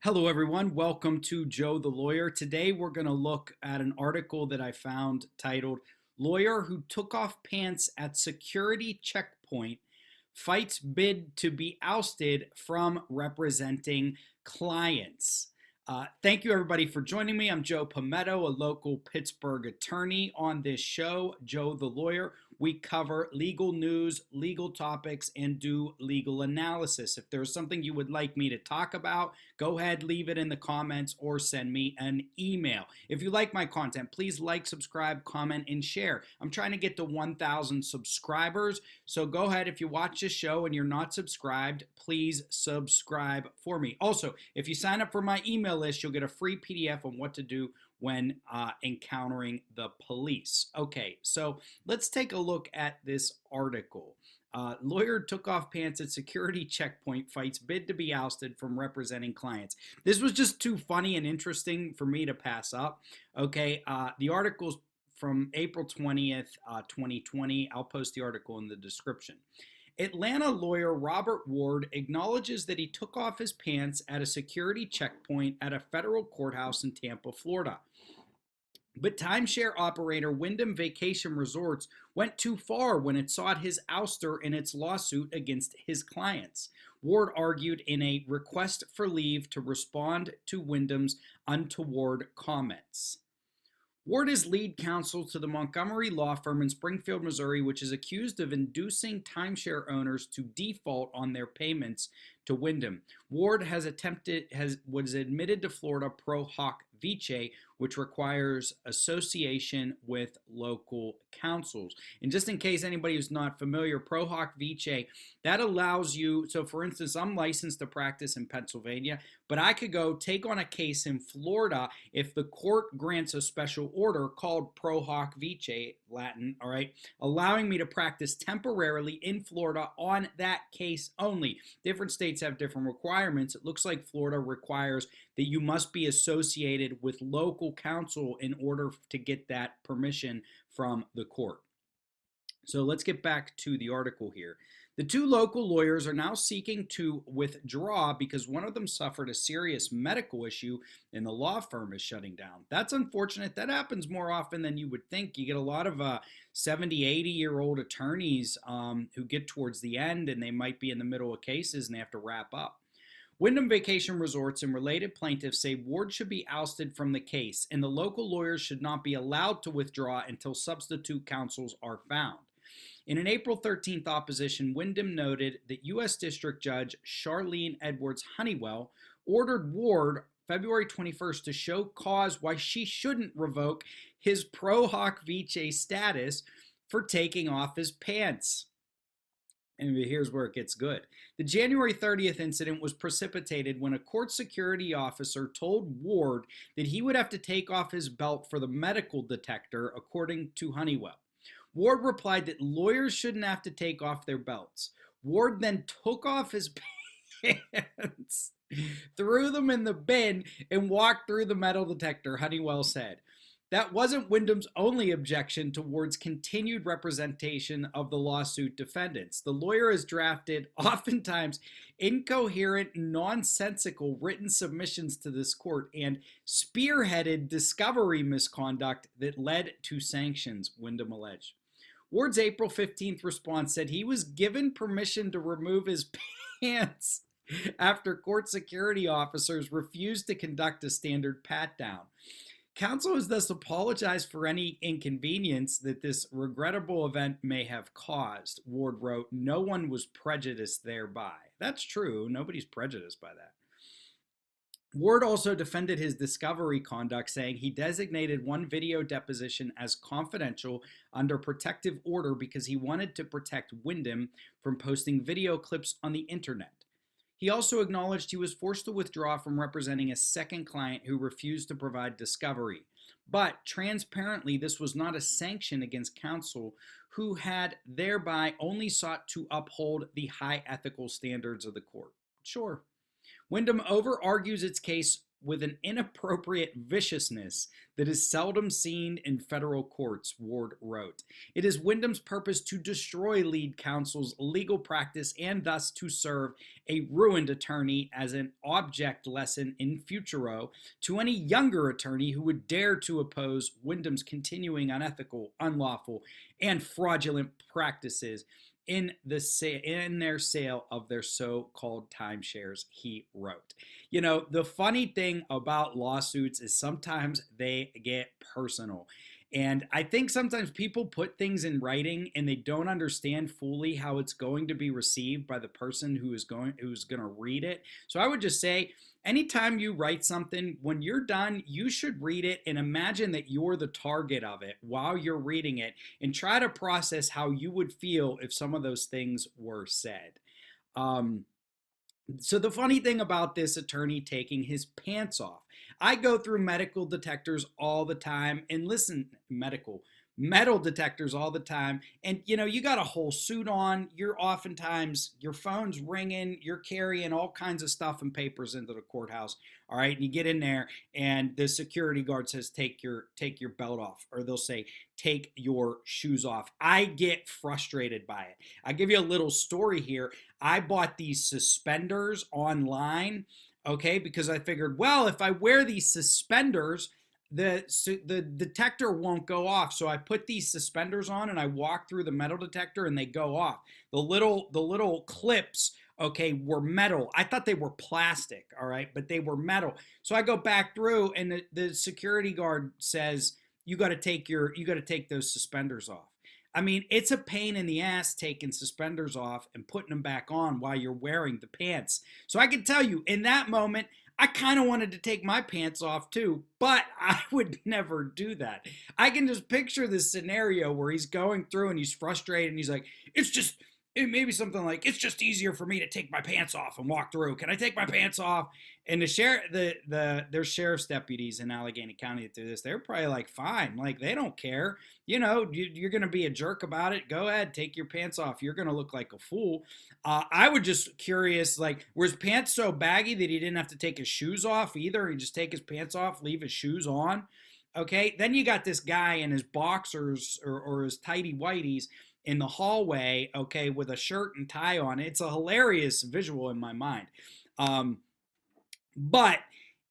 Hello, everyone. Welcome to Joe the Lawyer. Today, we're going to look at an article that I found titled Lawyer Who Took Off Pants at Security Checkpoint Fights Bid to Be Ousted from Representing Clients. Thank you, everybody, for joining me. I'm Joe Pometto, a local Pittsburgh attorney. On this show, Joe the Lawyer, we cover legal news, legal topics, and do legal analysis. If there's something you would like me to talk about, go ahead, leave it in the comments, or send me an email. If you like my content, please like, subscribe, comment, and share. I'm trying to get to 1,000 subscribers, so go ahead. If you watch this show and you're not subscribed, please subscribe for me. Also, if you sign up for my email list, you'll get a free PDF on what to do when encountering the police. Okay, so let's take a look at this article. Lawyer took off pants at security checkpoint fights bid to be ousted from representing clients. This was just too funny and interesting for me to pass up. Okay, the article's from April 20th, 2020. I'll post the article in the description. Atlanta lawyer Robert Ward acknowledges that he took off his pants at a security checkpoint at a federal courthouse in Tampa, Florida. But timeshare operator Wyndham Vacation Resorts went too far when it sought his ouster in its lawsuit against his clients. Ward argued in a request for leave to respond to Wyndham's untoward comments. Ward is lead counsel to the Montgomery law firm in Springfield, Missouri, which is accused of inducing timeshare owners to default on their payments to Wyndham. Ward was admitted to Florida pro hoc vice, which requires association with local councils. And just in case anybody who's not familiar, pro hoc vice, that allows you, so for instance, I'm licensed to practice in Pennsylvania, but I could go take on a case in Florida if the court grants a special order called pro hoc vice, Latin, all right, allowing me to practice temporarily in Florida on that case only. Different states have different requirements. It looks like Florida requires that you must be associated with local counsel in order to get that permission from the court. So let's get back to the article here. The two local lawyers are now seeking to withdraw because one of them suffered a serious medical issue and the law firm is shutting down. That's unfortunate. That happens more often than you would think. You get a lot of 70, 80-year-old attorneys who get towards the end and they might be in the middle of cases and they have to wrap up. Wyndham Vacation Resorts and related plaintiffs say Ward should be ousted from the case and the local lawyers should not be allowed to withdraw until substitute counsels are found. In an April 13th opposition, Wyndham noted that U.S. District Judge Charlene Edwards Honeywell ordered Ward February 21st to show cause why she shouldn't revoke his pro hoc vice status for taking off his pants. And here's where it gets good. The January 30th incident was precipitated when a court security officer told Ward that he would have to take off his belt for the medical detector, according to Honeywell. Ward replied that lawyers shouldn't have to take off their belts. Ward then took off his pants, threw them in the bin, and walked through the metal detector, Honeywell said. That wasn't Wyndham's only objection to Ward's continued representation of the lawsuit defendants. The lawyer has drafted oftentimes incoherent, nonsensical written submissions to this court and spearheaded discovery misconduct that led to sanctions, Wyndham alleged. Ward's April 15th response said he was given permission to remove his pants after court security officers refused to conduct a standard pat-down. Counsel has thus apologized for any inconvenience that this regrettable event may have caused. Ward wrote, "No one was prejudiced thereby." That's true. Nobody's prejudiced by that. Ward also defended his discovery conduct, saying he designated one video deposition as confidential under protective order because he wanted to protect Wyndham from posting video clips on the internet. He also acknowledged he was forced to withdraw from representing a second client who refused to provide discovery. But transparently, this was not a sanction against counsel who had thereby only sought to uphold the high ethical standards of the court. Sure. Wyndham over-argues its case with an inappropriate viciousness that is seldom seen in federal courts, Ward wrote. It is Wyndham's purpose to destroy lead counsel's legal practice and thus to serve a ruined attorney as an object lesson in futuro to any younger attorney who would dare to oppose Wyndham's continuing unethical, unlawful, and fraudulent practices in their sale of their so-called timeshares, he wrote. You know, the funny thing about lawsuits is sometimes they get personal. And I think sometimes people put things in writing and they don't understand fully how it's going to be received by the person who's going to read it. So I would just say anytime you write something, when you're done, you should read it and imagine that you're the target of it while you're reading it and try to process how you would feel if some of those things were said. So the funny thing about this attorney taking his pants off, I go through medical detectors all the time and listen, metal detectors all the time. And you know, you got a whole suit on, you're oftentimes, your phone's ringing, you're carrying all kinds of stuff and papers into the courthouse. All right. And you get in there and the security guard says, take your belt off, or they'll say, take your shoes off. I get frustrated by it. I give you a little story here. I bought these suspenders online, okay, because I figured, well, if I wear these suspenders, the detector won't go off. So I put these suspenders on and I walk through the metal detector and they go off. The little clips, okay, were metal. I thought they were plastic, all right, but they were metal. So I go back through and the security guard says, you got to take those suspenders off. I mean, it's a pain in the ass taking suspenders off and putting them back on while you're wearing the pants. So I can tell you, in that moment, I kind of wanted to take my pants off too, but I would never do that. I can just picture this scenario where he's going through and he's frustrated and he's like, it may be something like, it's just easier for me to take my pants off and walk through. Can I take my pants off? And there's sheriff's deputies in Allegheny County that do this. They're probably like, fine, like they don't care. You know, you're going to be a jerk about it. Go ahead, take your pants off. You're going to look like a fool. I would just curious, like, were his pants so baggy that he didn't have to take his shoes off either? He just take his pants off, leave his shoes on. Okay, then you got this guy in his boxers or his tighty whities in the hallway, okay, with a shirt and tie on. It's a hilarious visual in my mind. But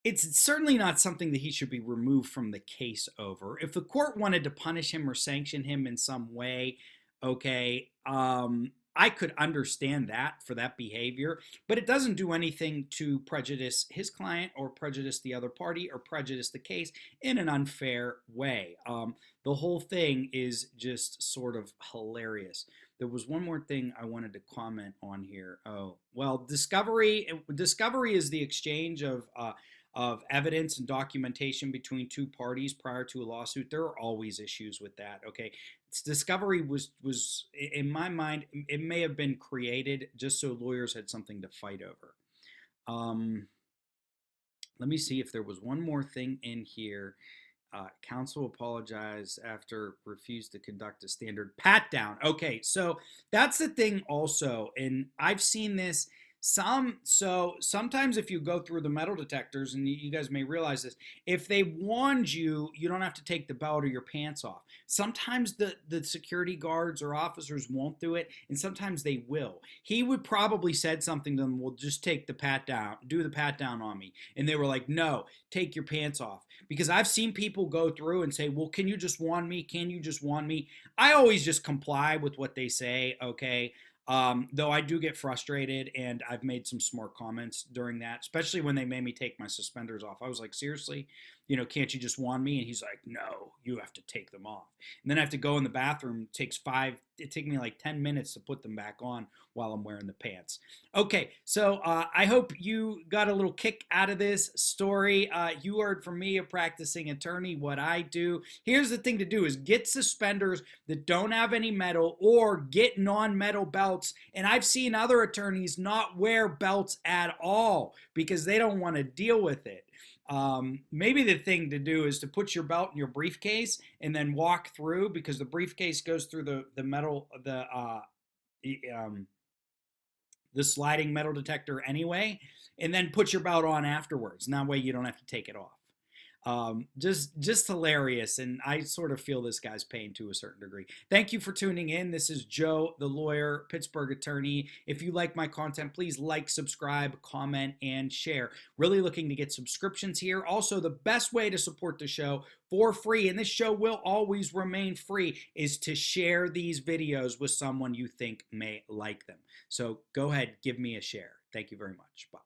it's certainly not something that he should be removed from the case over. If the court wanted to punish him or sanction him in some way, okay, I could understand that for that behavior, but it doesn't do anything to prejudice his client or prejudice the other party or prejudice the case in an unfair way. The whole thing is just sort of hilarious. There was one more thing I wanted to comment on here. Oh, well, discovery is the exchange of evidence and documentation between two parties prior to a lawsuit. There are always issues with that. Okay, discovery was in my mind, it may have been created just so lawyers had something to fight over. Let me see if there was one more thing in here. Counsel apologized after refused to conduct a standard pat down. Okay, so that's the thing also, and I've seen this so sometimes if you go through the metal detectors, and you guys may realize this, if they warned you, you don't have to take the belt or your pants off. Sometimes the security guards or officers won't do it, and sometimes they will. He would probably said something to them, well, just take the pat down, do the pat down on me. And they were like, no, take your pants off. Because I've seen people go through and say, well, can you just wand me? Can you just wand me? I always just comply with what they say, okay? Though I do get frustrated, and I've made some smart comments during that, especially when they made me take my suspenders off. I was like, seriously, you know, can't you just wand me? And he's like, no, you have to take them off. And then I have to go in the bathroom. It takes me like 10 minutes to put them back on while I'm wearing the pants. Okay, so I hope you got a little kick out of this story. You heard from me, a practicing attorney, what I do. Here's the thing to do is get suspenders that don't have any metal, or get non-metal belts. And I've seen other attorneys not wear belts at all because they don't want to deal with it. Maybe the thing to do is to put your belt in your briefcase and then walk through, because the briefcase goes through the metal, the sliding metal detector anyway, and then put your belt on afterwards. And that way you don't have to take it off. Just hilarious, and I sort of feel this guy's pain to a certain degree. Thank you for tuning in. This is Joe the lawyer, Pittsburgh attorney. If you like my content, please like, subscribe, comment, and share. Really looking to get subscriptions here. Also, the best way to support the show for free, and this show will always remain free, is to share these videos with someone you think may like them. So go ahead, give me a share. Thank you very much. Bye.